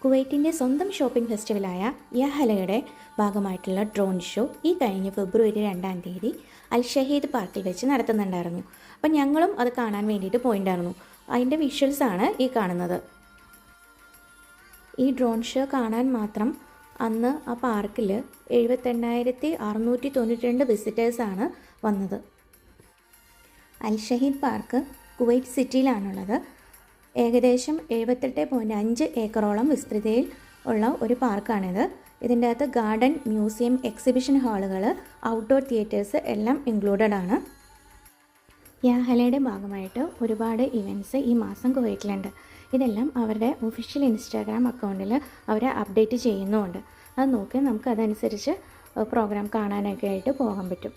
കുവൈറ്റിൻ്റെ സ്വന്തം ഷോപ്പിംഗ് ഫെസ്റ്റിവലായ യഹലയുടെ ഭാഗമായിട്ടുള്ള drone show ഈ കഴിഞ്ഞ ഫെബ്രുവരി 2-ാം തീയതി അൽ ഷഹീദ് പാർക്കിൽ വെച്ച് നടത്തുന്നുണ്ടായിരുന്നു. അപ്പം ഞങ്ങളും അത് കാണാൻ വേണ്ടിയിട്ട് പോയിട്ടുണ്ടായിരുന്നു. അതിൻ്റെ വിഷ്വൽസാണ് ഈ കാണുന്നത്. ഈ ഡ്രോൺ ഷോ കാണാൻ മാത്രം അന്ന് ആ പാർക്കിൽ 78,692 വിസിറ്റേഴ്സാണ് വന്നത്. അൽ ഷഹീദ് പാർക്ക് കുവൈറ്റ് സിറ്റിയിലാണുള്ളത്. ഏകദേശം 78.5 ഏക്കറോളം വിസ്തൃതിയിൽ ഉള്ള ഒരു പാർക്കാണിത്. ഇതിൻ്റെ അകത്ത് ഗാർഡൻ, മ്യൂസിയം, എക്സിബിഷൻ ഹാളുകൾ, ഔട്ട്ഡോർ തിയേറ്റേഴ്സ് എല്ലാം ഇൻക്ലൂഡഡ് ആണ്. യാഹലയുടെ ഭാഗമായിട്ട് ഒരുപാട് ഇവൻറ്റ്സ് ഈ മാസം കുവൈറ്റിലുണ്ട്. ഇതെല്ലാം അവരുടെ ഒഫീഷ്യൽ ഇൻസ്റ്റാഗ്രാം അക്കൗണ്ടിൽ അവർ അപ്ഡേറ്റ് ചെയ്യുന്നുമുണ്ട്. അത് നോക്കി നമുക്ക് അതനുസരിച്ച് പ്രോഗ്രാം കാണാനൊക്കെ ആയിട്ട് പോകാൻ പറ്റും.